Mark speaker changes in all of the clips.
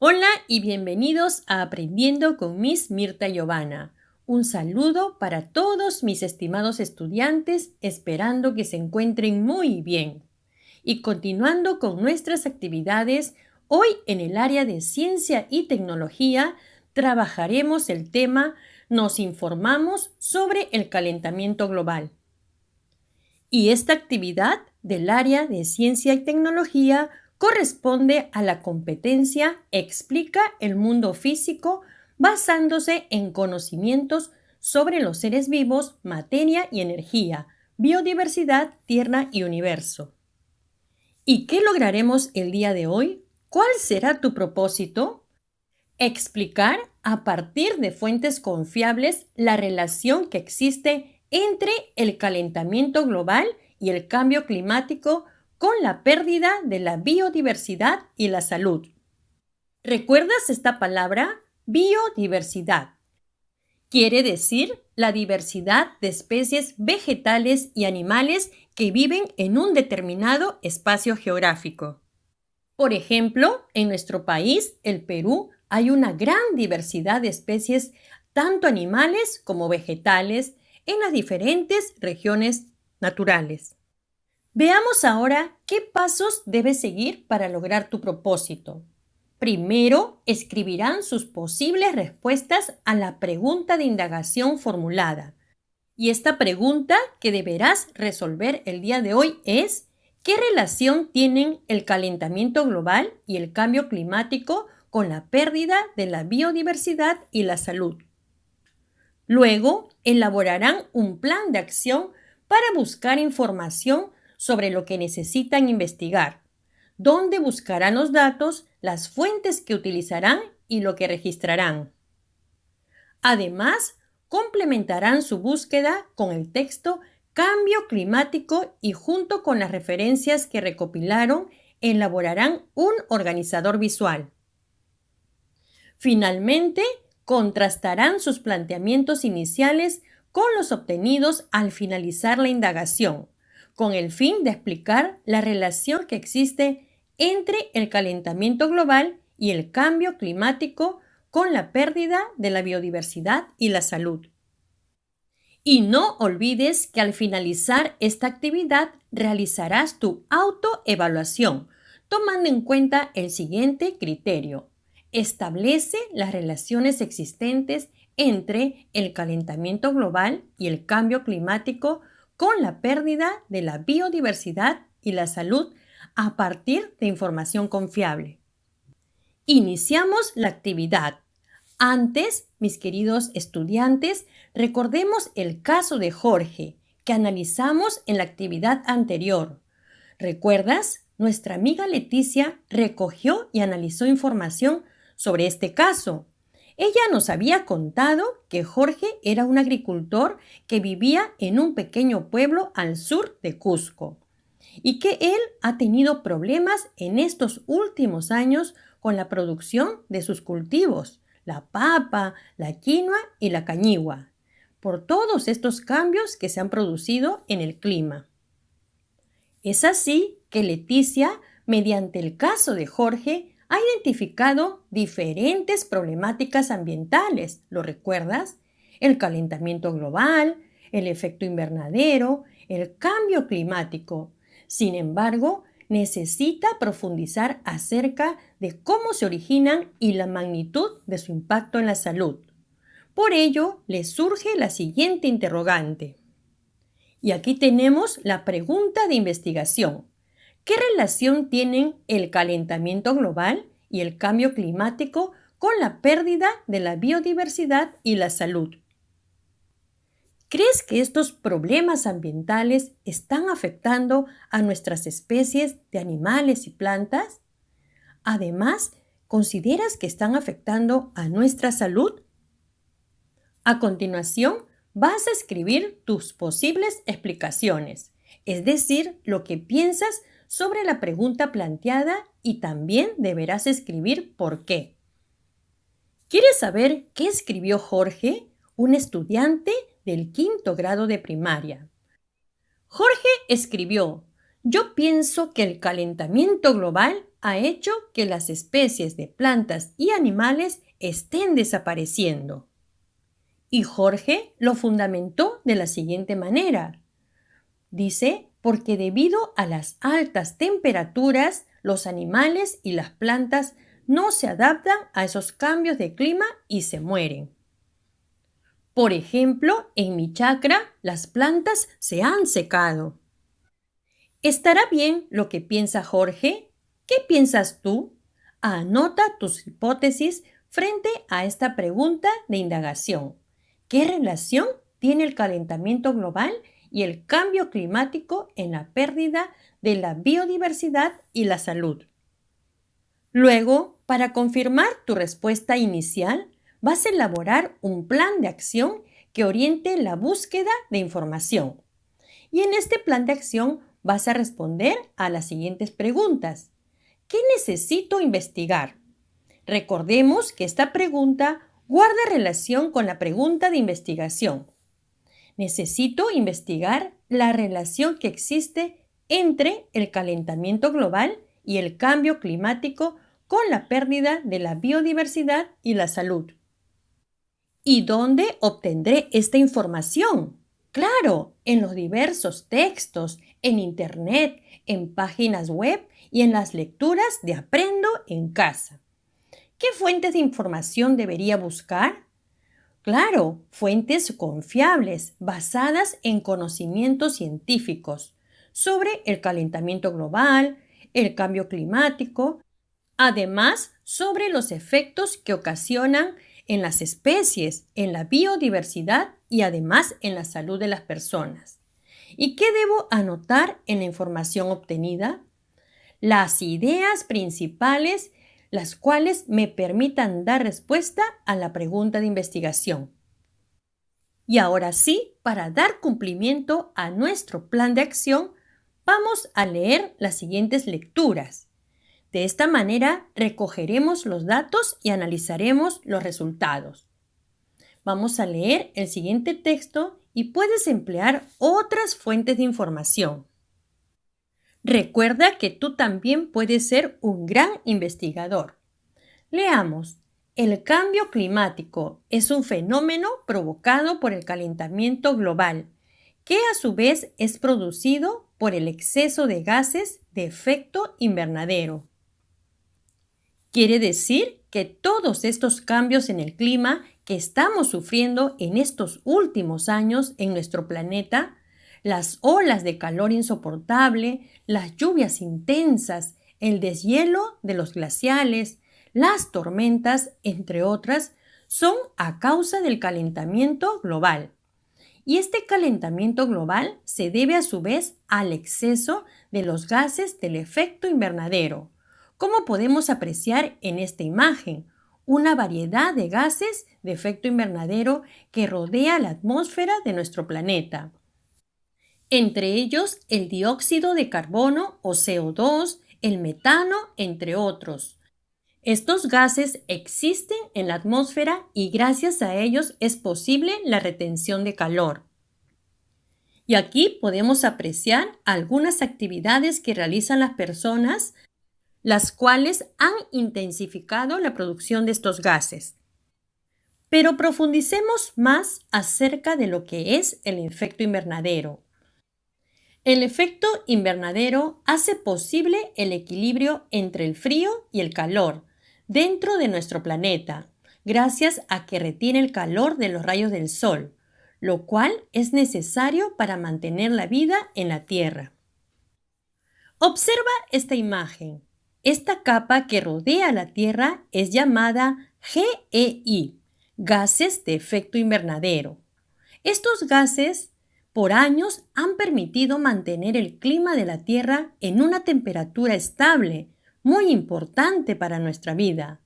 Speaker 1: Hola y bienvenidos a Aprendiendo con Miss Mirta Giovanna. Un saludo para todos mis estimados estudiantes, esperando que se encuentren muy bien. Y continuando con nuestras actividades, hoy en el área de ciencia y tecnología trabajaremos el tema Nos informamos sobre el calentamiento global. Y esta actividad del área de ciencia y tecnología corresponde a la competencia Explica el mundo físico basándose en conocimientos sobre los seres vivos, materia y energía, biodiversidad, tierra y universo. ¿Y qué lograremos el día de hoy? ¿Cuál será tu propósito? Explicar a partir de fuentes confiables la relación que existe entre el calentamiento global y el cambio climático con la pérdida de la biodiversidad y la salud. ¿Recuerdas esta palabra? Biodiversidad. Quiere decir la diversidad de especies vegetales y animales que viven en un determinado espacio geográfico. Por ejemplo, en nuestro país, el Perú, hay una gran diversidad de especies, tanto animales como vegetales, en las diferentes regiones naturales. Veamos ahora qué pasos debes seguir para lograr tu propósito. Primero, escribirán sus posibles respuestas a la pregunta de indagación formulada. Y esta pregunta que deberás resolver el día de hoy es: ¿qué relación tienen el calentamiento global y el cambio climático con la pérdida de la biodiversidad y la salud? Luego, elaborarán un plan de acción para buscar información sobre lo que necesitan investigar, dónde buscarán los datos, las fuentes que utilizarán y lo que registrarán. Además, complementarán su búsqueda con el texto Cambio climático y junto con las referencias que recopilaron, elaborarán un organizador visual. Finalmente, contrastarán sus planteamientos iniciales con los obtenidos al finalizar la indagación, con el fin de explicar la relación que existe entre el calentamiento global y el cambio climático con la pérdida de la biodiversidad y la salud. Y no olvides que al finalizar esta actividad realizarás tu autoevaluación, tomando en cuenta el siguiente criterio. Establece las relaciones existentes entre el calentamiento global y el cambio climático con la pérdida de la biodiversidad y la salud a partir de información confiable. Iniciamos la actividad. Antes, mis queridos estudiantes, recordemos el caso de Jorge, que analizamos en la actividad anterior. ¿Recuerdas? Nuestra amiga Leticia recogió y analizó información sobre este caso. Ella nos había contado que Jorge era un agricultor que vivía en un pequeño pueblo al sur de Cusco y que él ha tenido problemas en estos últimos años con la producción de sus cultivos, la papa, la quinoa y la cañigua, por todos estos cambios que se han producido en el clima. Es así que Leticia, mediante el caso de Jorge, ha identificado diferentes problemáticas ambientales. ¿Lo recuerdas? El calentamiento global, el efecto invernadero, el cambio climático. Sin embargo, necesita profundizar acerca de cómo se originan y la magnitud de su impacto en la salud. Por ello, le surge la siguiente interrogante. Y aquí tenemos la pregunta de investigación. ¿Qué relación tienen el calentamiento global y el cambio climático con la pérdida de la biodiversidad y la salud? ¿Crees que estos problemas ambientales están afectando a nuestras especies de animales y plantas? Además, ¿consideras que están afectando a nuestra salud? A continuación, vas a escribir tus posibles explicaciones, es decir, lo que piensas sobre la pregunta planteada y también deberás escribir por qué. ¿Quieres saber qué escribió Jorge, un estudiante del 5º grado de primaria? Jorge escribió: yo pienso que el calentamiento global ha hecho que las especies de plantas y animales estén desapareciendo. Y Jorge lo fundamentó de la siguiente manera. Dice, porque debido a las altas temperaturas, los animales y las plantas no se adaptan a esos cambios de clima y se mueren. Por ejemplo, en mi chacra, las plantas se han secado. ¿Estará bien lo que piensa Jorge? ¿Qué piensas tú? Anota tus hipótesis frente a esta pregunta de indagación. ¿Qué relación tiene el calentamiento global y el cambio climático en la pérdida de la biodiversidad y la salud? Luego, para confirmar tu respuesta inicial, vas a elaborar un plan de acción que oriente la búsqueda de información. Y en este plan de acción vas a responder a las siguientes preguntas. ¿Qué necesito investigar? Recordemos que esta pregunta guarda relación con la pregunta de investigación. Necesito investigar la relación que existe entre el calentamiento global y el cambio climático con la pérdida de la biodiversidad y la salud. ¿Y dónde obtendré esta información? Claro, en los diversos textos, en Internet, en páginas web y en las lecturas de Aprendo en Casa. ¿Qué fuentes de información debería buscar? Claro, fuentes confiables, basadas en conocimientos científicos sobre el calentamiento global, el cambio climático, además sobre los efectos que ocasionan en las especies, en la biodiversidad y además en la salud de las personas. ¿Y qué debo anotar en la información obtenida? Las ideas principales, las cuales me permitan dar respuesta a la pregunta de investigación. Y ahora sí, para dar cumplimiento a nuestro plan de acción, vamos a leer las siguientes lecturas. De esta manera, recogeremos los datos y analizaremos los resultados. Vamos a leer el siguiente texto y puedes emplear otras fuentes de información. Recuerda que tú también puedes ser un gran investigador. Leamos. El cambio climático es un fenómeno provocado por el calentamiento global, que a su vez es producido por el exceso de gases de efecto invernadero. Quiere decir que todos estos cambios en el clima que estamos sufriendo en estos últimos años en nuestro planeta, las olas de calor insoportable, las lluvias intensas, el deshielo de los glaciales, las tormentas, entre otras, son a causa del calentamiento global. Y este calentamiento global se debe a su vez al exceso de los gases del efecto invernadero. Como podemos apreciar en esta imagen, una variedad de gases de efecto invernadero que rodea la atmósfera de nuestro planeta. Entre ellos, el dióxido de carbono o CO2, el metano, entre otros. Estos gases existen en la atmósfera y gracias a ellos es posible la retención de calor. Y aquí podemos apreciar algunas actividades que realizan las personas, las cuales han intensificado la producción de estos gases. Pero profundicemos más acerca de lo que es el efecto invernadero. El efecto invernadero hace posible el equilibrio entre el frío y el calor dentro de nuestro planeta, gracias a que retiene el calor de los rayos del sol, lo cual es necesario para mantener la vida en la Tierra. Observa esta imagen. Esta capa que rodea la Tierra es llamada GEI, gases de efecto invernadero. Estos gases por años han permitido mantener el clima de la Tierra en una temperatura estable, muy importante para nuestra vida.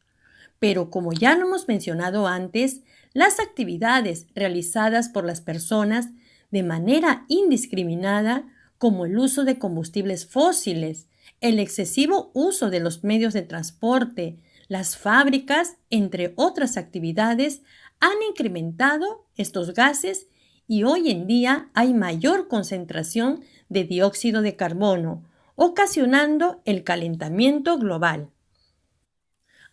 Speaker 1: Pero como ya lo hemos mencionado antes, las actividades realizadas por las personas de manera indiscriminada, como el uso de combustibles fósiles, el excesivo uso de los medios de transporte, las fábricas, entre otras actividades, han incrementado estos gases y hoy en día hay mayor concentración de dióxido de carbono ocasionando el calentamiento global.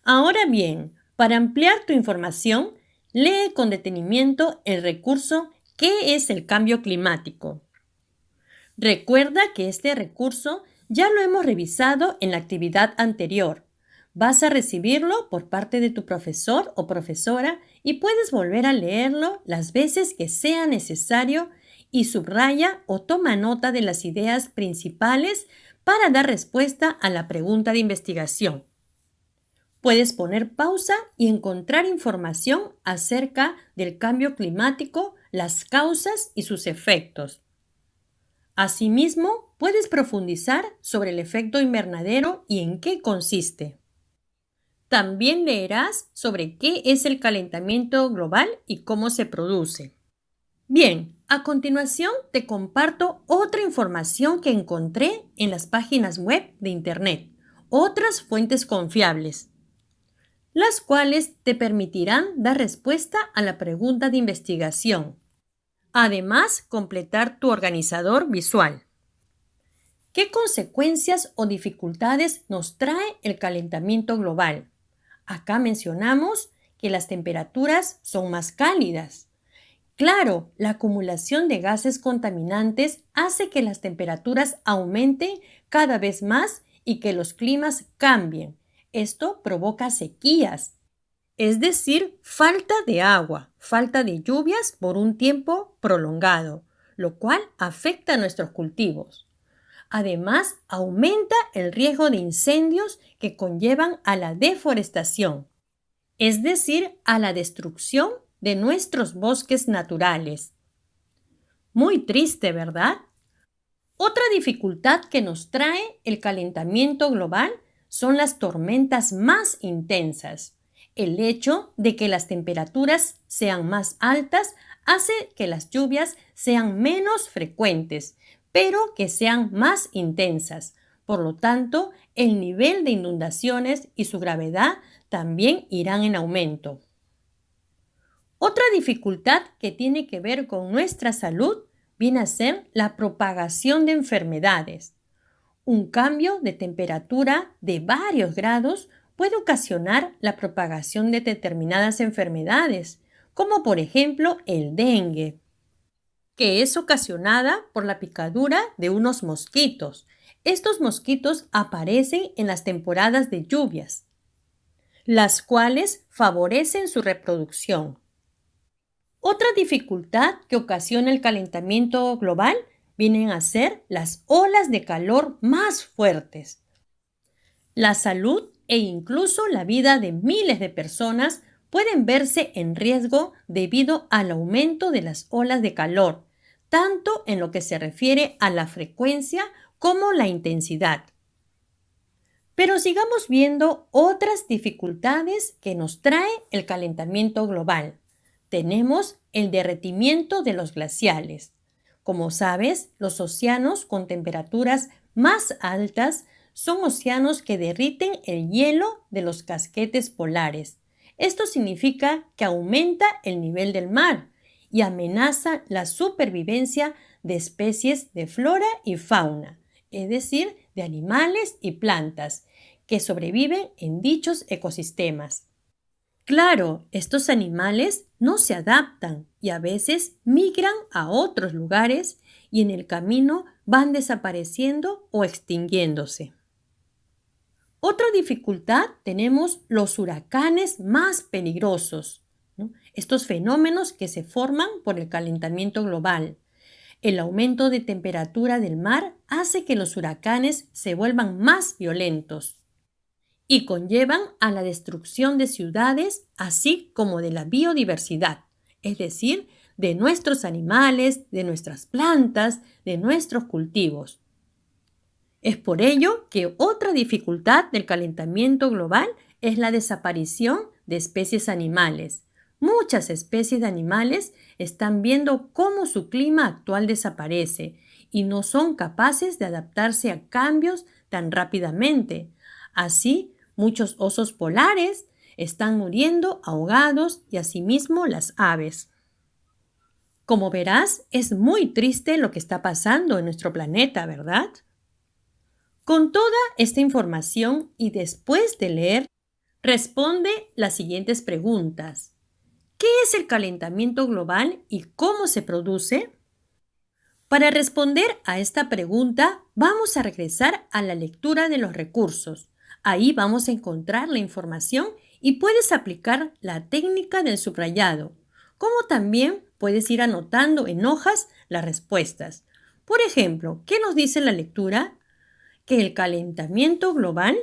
Speaker 1: Ahora bien, para ampliar tu información, lee con detenimiento el recurso ¿Qué es el cambio climático? Recuerda que este recurso ya lo hemos revisado en la actividad anterior. Vas a recibirlo por parte de tu profesor o profesora y puedes volver a leerlo las veces que sea necesario y subraya o toma nota de las ideas principales para dar respuesta a la pregunta de investigación. Puedes poner pausa y encontrar información acerca del cambio climático, las causas y sus efectos. Asimismo, puedes profundizar sobre el efecto invernadero y en qué consiste. También leerás sobre qué es el calentamiento global y cómo se produce. Bien, a continuación te comparto otra información que encontré en las páginas web de Internet, otras fuentes confiables, las cuales te permitirán dar respuesta a la pregunta de investigación. Además, completar tu organizador visual. ¿Qué consecuencias o dificultades nos trae el calentamiento global? Acá mencionamos que las temperaturas son más cálidas. Claro, la acumulación de gases contaminantes hace que las temperaturas aumenten cada vez más y que los climas cambien. Esto provoca sequías, es decir, falta de agua, falta de lluvias por un tiempo prolongado, lo cual afecta a nuestros cultivos. Además, aumenta el riesgo de incendios que conllevan a la deforestación, es decir, a la destrucción de nuestros bosques naturales. Muy triste, ¿verdad? Otra dificultad que nos trae el calentamiento global son las tormentas más intensas. El hecho de que las temperaturas sean más altas hace que las lluvias sean menos frecuentes, pero que sean más intensas. Por lo tanto, el nivel de inundaciones y su gravedad también irán en aumento. Otra dificultad que tiene que ver con nuestra salud viene a ser la propagación de enfermedades. Un cambio de temperatura de varios grados puede ocasionar la propagación de determinadas enfermedades, como por ejemplo el dengue, que es ocasionada por la picadura de unos mosquitos. Estos mosquitos aparecen en las temporadas de lluvias, las cuales favorecen su reproducción. Otra dificultad que ocasiona el calentamiento global vienen a ser las olas de calor más fuertes. La salud e incluso la vida de miles de personas pueden verse en riesgo debido al aumento de las olas de calor, tanto en lo que se refiere a la frecuencia como la intensidad. Pero sigamos viendo otras dificultades que nos trae el calentamiento global. Tenemos el derretimiento de los glaciales. Como sabes, los océanos con temperaturas más altas son océanos que derriten el hielo de los casquetes polares. Esto significa que aumenta el nivel del mar y amenaza la supervivencia de especies de flora y fauna, es decir, de animales y plantas que sobreviven en dichos ecosistemas. Claro, estos animales no se adaptan y a veces migran a otros lugares y en el camino van desapareciendo o extinguiéndose. Otra dificultad tenemos los huracanes más peligrosos, ¿no? Estos fenómenos que se forman por el calentamiento global. El aumento de temperatura del mar hace que los huracanes se vuelvan más violentos y conllevan a la destrucción de ciudades, así como de la biodiversidad, es decir, de nuestros animales, de nuestras plantas, de nuestros cultivos. Es por ello que otra dificultad del calentamiento global es la desaparición de especies animales. Muchas especies de animales están viendo cómo su clima actual desaparece y no son capaces de adaptarse a cambios tan rápidamente. Así, muchos osos polares están muriendo ahogados y asimismo las aves. Como verás, es muy triste lo que está pasando en nuestro planeta, ¿verdad? Con toda esta información y después de leer, responde las siguientes preguntas. ¿Qué es el calentamiento global y cómo se produce? Para responder a esta pregunta, vamos a regresar a la lectura de los recursos. Ahí vamos a encontrar la información y puedes aplicar la técnica del subrayado, como también puedes ir anotando en hojas las respuestas. Por ejemplo, ¿qué nos dice la lectura? Que el calentamiento global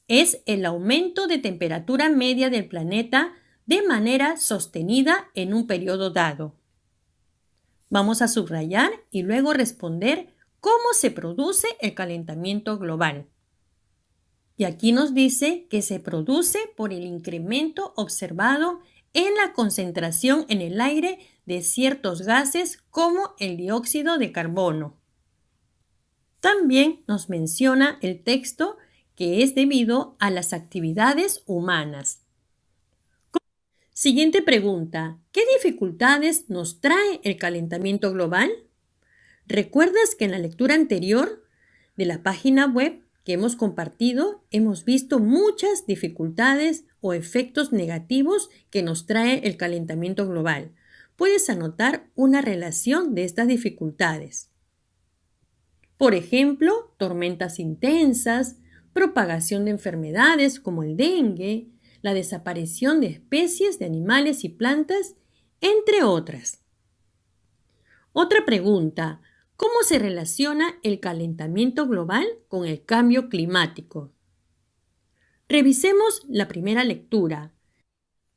Speaker 1: es el aumento de temperatura media del planeta de manera sostenida en un periodo dado. Vamos a subrayar y luego responder cómo se produce el calentamiento global. Y aquí nos dice que se produce por el incremento observado en la concentración en el aire de ciertos gases como el dióxido de carbono. También nos menciona el texto que es debido a las actividades humanas. Siguiente pregunta. ¿Qué dificultades nos trae el calentamiento global? ¿Recuerdas que en la lectura anterior de la página web que hemos compartido hemos visto muchas dificultades o efectos negativos que nos trae el calentamiento global? Puedes anotar una relación de estas dificultades. Por ejemplo, tormentas intensas, propagación de enfermedades como el dengue, la desaparición de especies de animales y plantas, entre otras. Otra pregunta, ¿cómo se relaciona el calentamiento global con el cambio climático? Revisemos la primera lectura.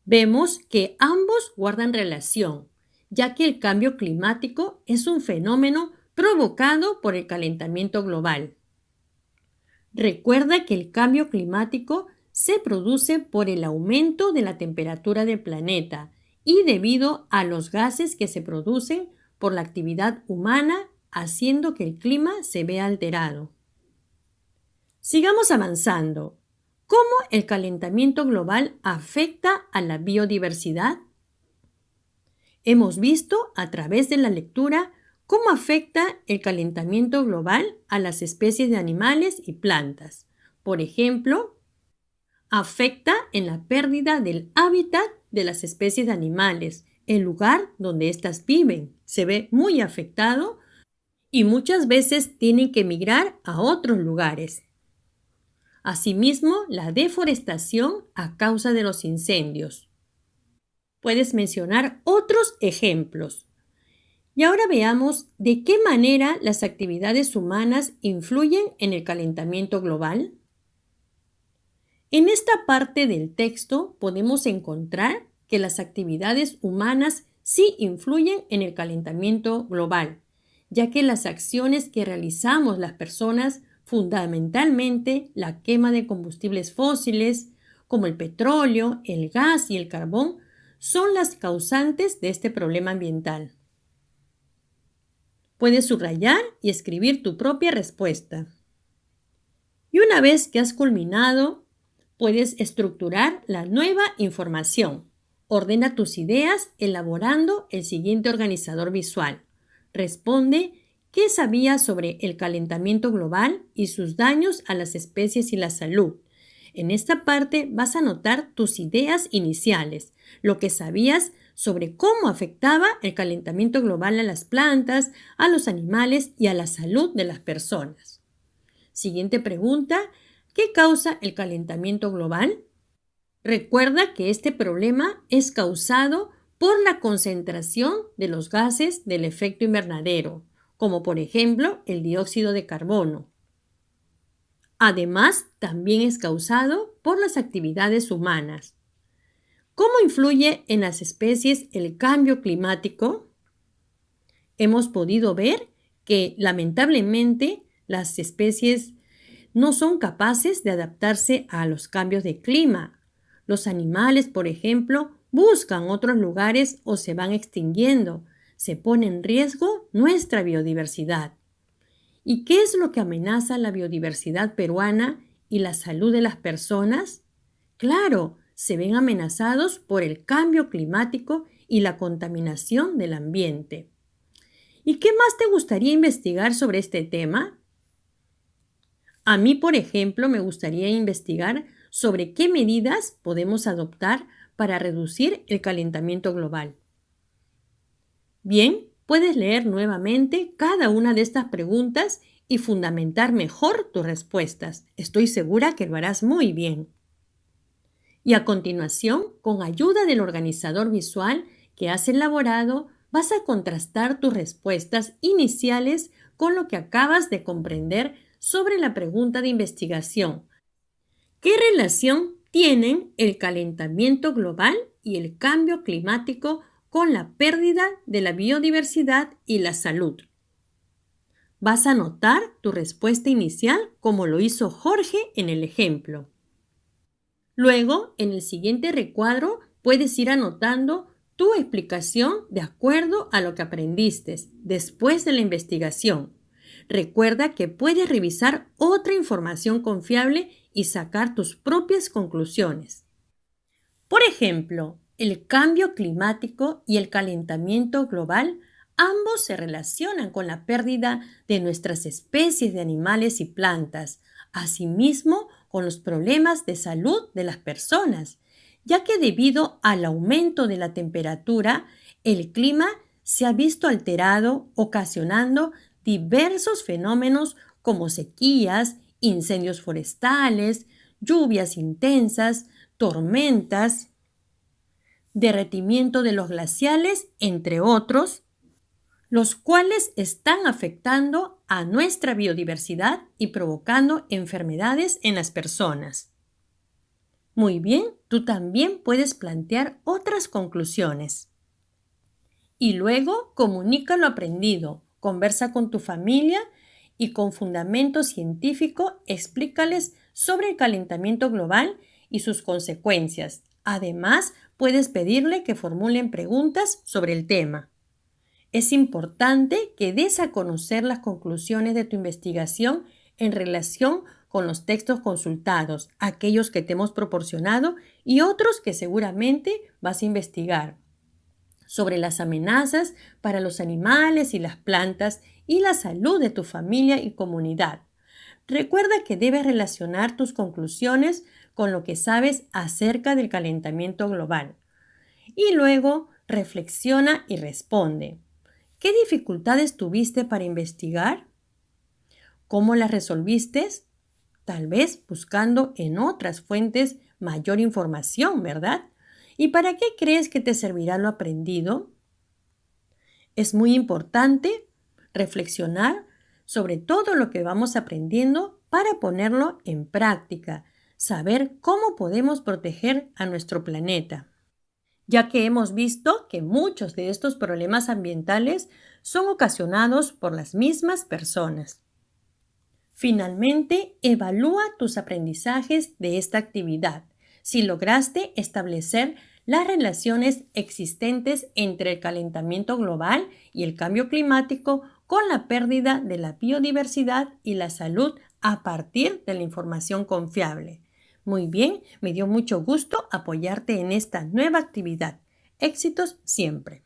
Speaker 1: Vemos que ambos guardan relación, ya que el cambio climático es un fenómeno provocado por el calentamiento global. Recuerda que el cambio climático se produce por el aumento de la temperatura del planeta y debido a los gases que se producen por la actividad humana, haciendo que el clima se vea alterado. Sigamos avanzando. ¿Cómo el calentamiento global afecta a la biodiversidad? Hemos visto a través de la lectura cómo afecta el calentamiento global a las especies de animales y plantas. Por ejemplo, afecta en la pérdida del hábitat de las especies de animales, el lugar donde éstas viven. Se ve muy afectado y muchas veces tienen que migrar a otros lugares. Asimismo, la deforestación a causa de los incendios. Puedes mencionar otros ejemplos. Y ahora veamos de qué manera las actividades humanas influyen en el calentamiento global. En esta parte del texto podemos encontrar que las actividades humanas sí influyen en el calentamiento global, ya que las acciones que realizamos las personas, fundamentalmente la quema de combustibles fósiles, como el petróleo, el gas y el carbón, son las causantes de este problema ambiental. Puedes subrayar y escribir tu propia respuesta. Y una vez que has culminado, puedes estructurar la nueva información. Ordena tus ideas elaborando el siguiente organizador visual. Responde qué sabías sobre el calentamiento global y sus daños a las especies y la salud. En esta parte vas a anotar tus ideas iniciales, lo que sabías sobre cómo afectaba el calentamiento global a las plantas, a los animales y a la salud de las personas. Siguiente pregunta, ¿qué causa el calentamiento global? Recuerda que este problema es causado por la concentración de los gases del efecto invernadero, como por ejemplo el dióxido de carbono. Además, también es causado por las actividades humanas. ¿Cómo influye en las especies el cambio climático? Hemos podido ver que, lamentablemente, las especies no son capaces de adaptarse a los cambios de clima. Los animales, por ejemplo, buscan otros lugares o se van extinguiendo. Se pone en riesgo nuestra biodiversidad. ¿Y qué es lo que amenaza la biodiversidad peruana y la salud de las personas? Claro, se ven amenazados por el cambio climático y la contaminación del ambiente. ¿Y qué más te gustaría investigar sobre este tema? A mí, por ejemplo, me gustaría investigar sobre qué medidas podemos adoptar para reducir el calentamiento global. Bien, puedes leer nuevamente cada una de estas preguntas y fundamentar mejor tus respuestas. Estoy segura que lo harás muy bien. Y a continuación, con ayuda del organizador visual que has elaborado, vas a contrastar tus respuestas iniciales con lo que acabas de comprender sobre la pregunta de investigación. ¿Qué relación tienen el calentamiento global y el cambio climático con la pérdida de la biodiversidad y la salud? Vas a anotar tu respuesta inicial como lo hizo Jorge en el ejemplo. Luego, en el siguiente recuadro, puedes ir anotando tu explicación de acuerdo a lo que aprendiste después de la investigación. Recuerda que puedes revisar otra información confiable y sacar tus propias conclusiones. Por ejemplo, el cambio climático y el calentamiento global ambos se relacionan con la pérdida de nuestras especies de animales y plantas, asimismo con los problemas de salud de las personas, ya que debido al aumento de la temperatura, el clima se ha visto alterado, ocasionando diversos fenómenos como sequías, incendios forestales, lluvias intensas, tormentas, derretimiento de los glaciales, entre otros, los cuales están afectando a nuestra biodiversidad y provocando enfermedades en las personas. Muy bien, tú también puedes plantear otras conclusiones. Y luego comunica lo aprendido, conversa con tu familia y con fundamento científico explícales sobre el calentamiento global y sus consecuencias. Además, puedes pedirle que formulen preguntas sobre el tema. Es importante que des a conocer las conclusiones de tu investigación en relación con los textos consultados, aquellos que te hemos proporcionado y otros que seguramente vas a investigar, sobre las amenazas para los animales y las plantas y la salud de tu familia y comunidad. Recuerda que debes relacionar tus conclusiones con lo que sabes acerca del calentamiento global. Y luego reflexiona y responde. ¿Qué dificultades tuviste para investigar? ¿Cómo las resolviste? Tal vez buscando en otras fuentes mayor información, ¿verdad? ¿Y para qué crees que te servirá lo aprendido? Es muy importante reflexionar sobre todo lo que vamos aprendiendo para ponerlo en práctica, saber cómo podemos proteger a nuestro planeta, ya que hemos visto que muchos de estos problemas ambientales son ocasionados por las mismas personas. Finalmente, evalúa tus aprendizajes de esta actividad. Si lograste establecer las relaciones existentes entre el calentamiento global y el cambio climático con la pérdida de la biodiversidad y la salud a partir de la información confiable. Muy bien, me dio mucho gusto apoyarte en esta nueva actividad. Éxitos siempre.